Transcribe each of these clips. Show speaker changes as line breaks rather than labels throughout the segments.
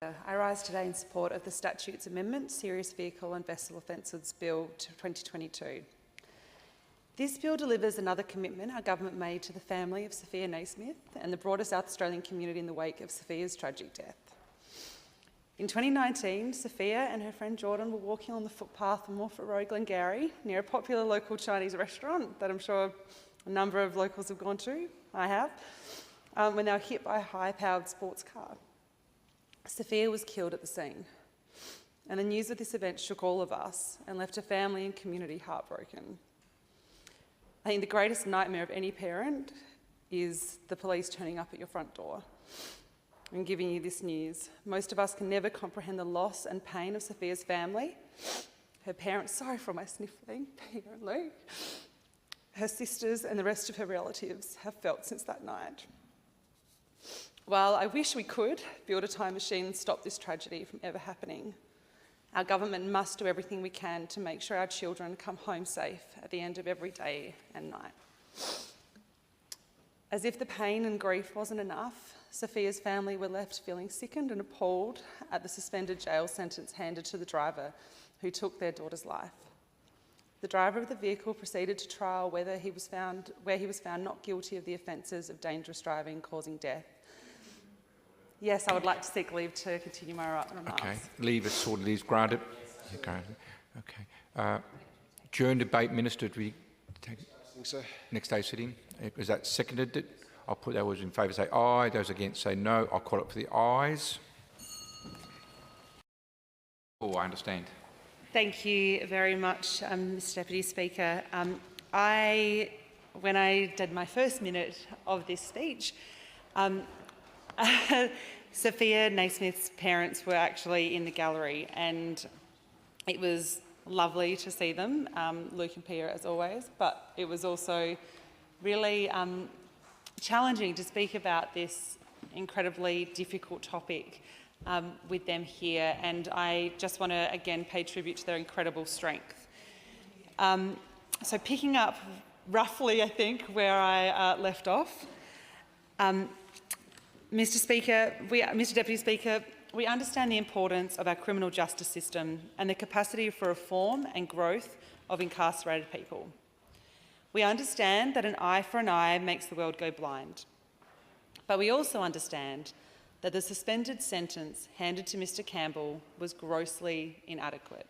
I rise today in support of the Statutes Amendment, Serious Vehicle and Vessel Offences Bill 2022. This bill delivers another commitment our government made to the family of Sophia Naismith and the broader South Australian community in the wake of Sophia's tragic death. In 2019, Sophia and her friend Jordan were walking on the footpath on Morphett Road, Glengarry, near a popular local Chinese restaurant that I'm sure a number of locals have gone to. I have, when they were hit by a high-powered sports car. Sophia was killed at the scene, and the news of this event shook all of us and left a family and community heartbroken. I think the greatest nightmare of any parent is the police turning up at your front door and giving you this news. Most of us can never comprehend the loss and pain of Sophia's family, her parents, sorry for my sniffling, Peter and Luke, her sisters and the rest of her relatives have felt since that night. While I wish we could build a time machine and stop this tragedy from ever happening, our government must do everything we can to make sure our children come home safe at the end of every day and night. As if the pain and grief wasn't enough, Sophia's family were left feeling sickened and appalled at the suspended jail sentence handed to the driver who took their daughter's life. The driver of the vehicle proceeded to trial where he was found not guilty of the offences of dangerous driving causing death. Yes, I would like to seek leave to continue my remarks.
Okay, leave is sort of leave granted. Yeah, granted. Okay. During debate, Minister, do we take so. Next day sitting? Is that seconded? I'll put those in favour say aye, those against say no. I'll call it for the ayes. Oh, I understand.
Thank you very much, Mr Deputy Speaker. When I did my first minute of this speech, Sophia Naismith's parents were actually in the gallery, and it was lovely to see them, Luke and Peter as always, but it was also really challenging to speak about this incredibly difficult topic with them here, and I just want to again pay tribute to their incredible strength. So picking up roughly, I think, where I left off, Mr Deputy Speaker, we understand the importance of our criminal justice system and the capacity for reform and growth of incarcerated people. We understand that an eye for an eye makes the world go blind. But we also understand that the suspended sentence handed to Mr Campbell was grossly inadequate.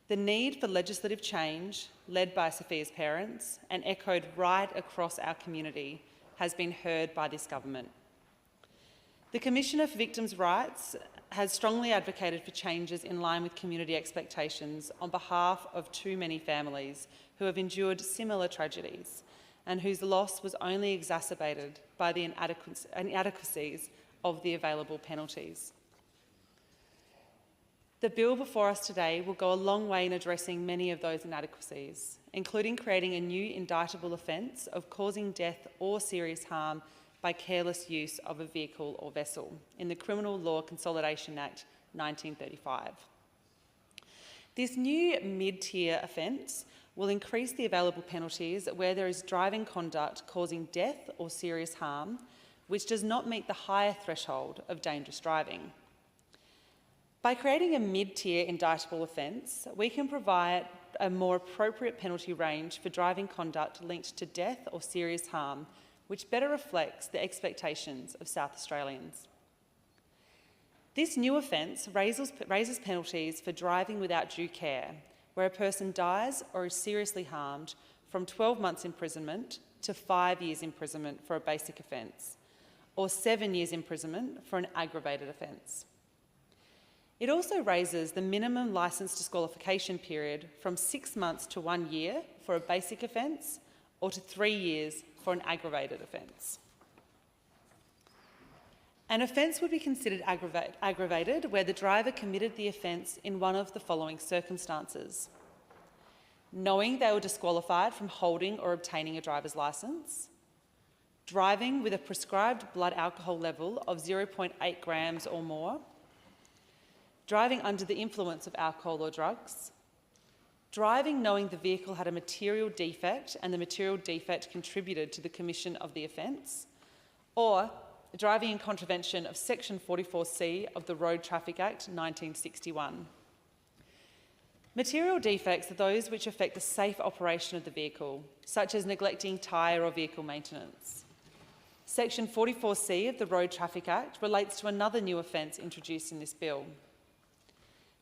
The need for legislative change, led by Sophia's parents and echoed right across our community, has been heard by this government. The Commissioner for Victims' Rights has strongly advocated for changes in line with community expectations on behalf of too many families who have endured similar tragedies and whose loss was only exacerbated by the inadequacies of the available penalties. The bill before us today will go a long way in addressing many of those inadequacies, including creating a new indictable offence of causing death or serious harm by careless use of a vehicle or vessel in the Criminal Law Consolidation Act 1935. This new mid-tier offence will increase the available penalties where there is driving conduct causing death or serious harm, which does not meet the higher threshold of dangerous driving. By creating a mid-tier indictable offence, we can provide a more appropriate penalty range for driving conduct linked to death or serious harm, which better reflects the expectations of South Australians. This new offence raises penalties for driving without due care, where a person dies or is seriously harmed, from 12 months imprisonment to 5 years imprisonment for a basic offence, or 7 years imprisonment for an aggravated offence. It also raises the minimum licence disqualification period from 6 months to 1 year for a basic offence, or to 3 years for an aggravated offence. An offence would be considered aggravated where the driver committed the offence in one of the following circumstances: knowing they were disqualified from holding or obtaining a driver's licence, driving with a prescribed blood alcohol level of 0.8 grams or more, driving under the influence of alcohol or drugs, driving knowing the vehicle had a material defect and the material defect contributed to the commission of the offence, or driving in contravention of Section 44C of the Road Traffic Act 1961. Material defects are those which affect the safe operation of the vehicle, such as neglecting tyre or vehicle maintenance. Section 44C of the Road Traffic Act relates to another new offence introduced in this bill.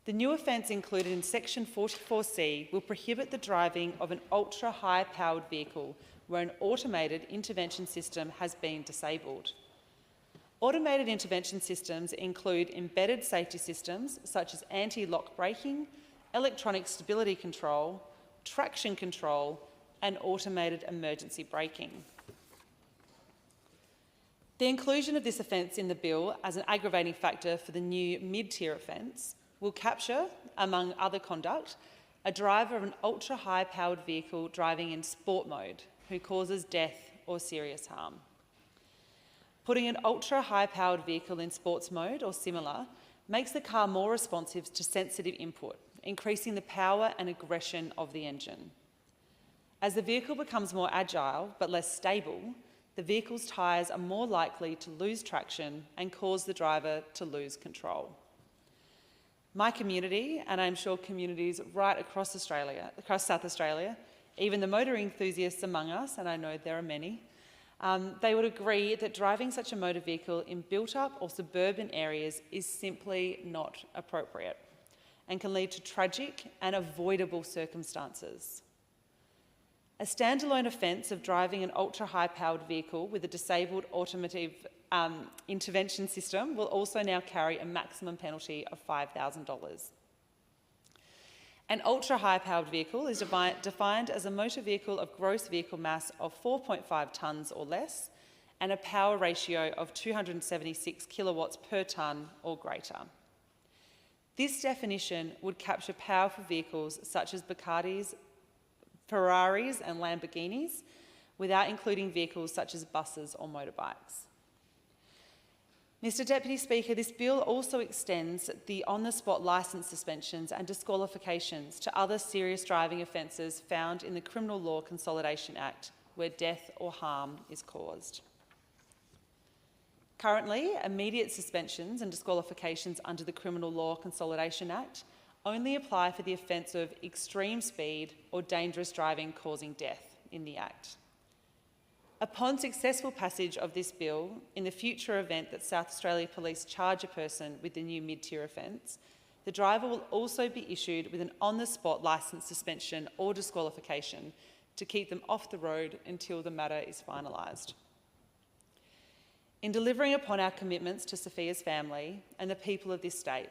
The new offence included in Section 44C will prohibit the driving of an ultra-high-powered vehicle where an automated intervention system has been disabled. Automated intervention systems include embedded safety systems such as anti-lock braking, electronic stability control, traction control, and automated emergency braking. The inclusion of this offence in the bill as an aggravating factor for the new mid-tier offence will capture, among other conduct, a driver of an ultra-high-powered vehicle driving in sport mode who causes death or serious harm. Putting an ultra-high-powered vehicle in sports mode or similar makes the car more responsive to sensitive input, increasing the power and aggression of the engine. As the vehicle becomes more agile but less stable, the vehicle's tyres are more likely to lose traction and cause the driver to lose control. My community, and I'm sure communities right across Australia, across South Australia, even the motor enthusiasts among us, and I know there are many, they would agree that driving such a motor vehicle in built-up or suburban areas is simply not appropriate and can lead to tragic and avoidable circumstances. A standalone offence of driving an ultra-high-powered vehicle with a disabled automated intervention system will also now carry a maximum penalty of $5,000. An ultra-high-powered vehicle is defined as a motor vehicle of gross vehicle mass of 4.5 tonnes or less and a power ratio of 276 kilowatts per tonne or greater. This definition would capture powerful vehicles such as Bugattis, Ferraris and Lamborghinis, without including vehicles such as buses or motorbikes. Mr Deputy Speaker, this bill also extends the on-the-spot licence suspensions and disqualifications to other serious driving offences found in the Criminal Law Consolidation Act, where death or harm is caused. Currently, immediate suspensions and disqualifications under the Criminal Law Consolidation Act only apply for the offence of extreme speed or dangerous driving causing death in the Act. Upon successful passage of this bill, in the future event that South Australia Police charge a person with the new mid-tier offence, the driver will also be issued with an on-the-spot licence suspension or disqualification to keep them off the road until the matter is finalised. In delivering upon our commitments to Sophia's family and the people of this state,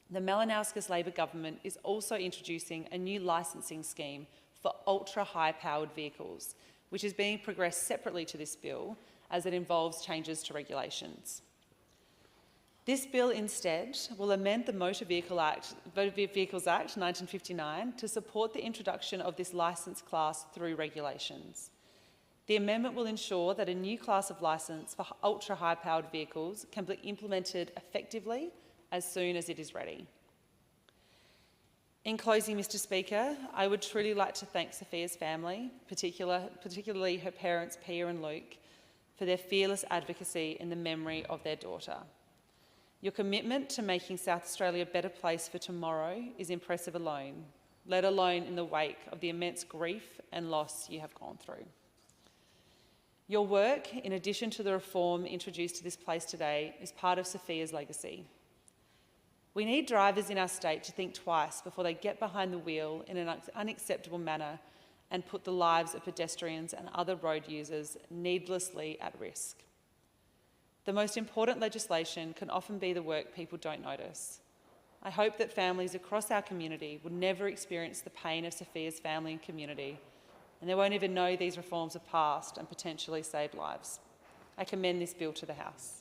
the Malinowskis Labor government is also introducing a new licensing scheme for ultra-high-powered vehicles, which is being progressed separately to this bill as it involves changes to regulations. This bill instead will amend the Motor Vehicles Act 1959 to support the introduction of this licence class through regulations. The amendment will ensure that a new class of licence for ultra-high-powered vehicles can be implemented effectively as soon as it is ready. In closing, Mr Speaker, I would truly like to thank Sophia's family, particularly her parents Pia and Luke, for their fearless advocacy in the memory of their daughter. Your commitment to making South Australia a better place for tomorrow is impressive alone, let alone in the wake of the immense grief and loss you have gone through. Your work, in addition to the reform introduced to this place today, is part of Sophia's legacy. We need drivers in our state to think twice before they get behind the wheel in an unacceptable manner and put the lives of pedestrians and other road users needlessly at risk. The most important legislation can often be the work people don't notice. I hope that families across our community will never experience the pain of Sophia's family and community, and they won't even know these reforms have passed and potentially saved lives. I commend this bill to the House.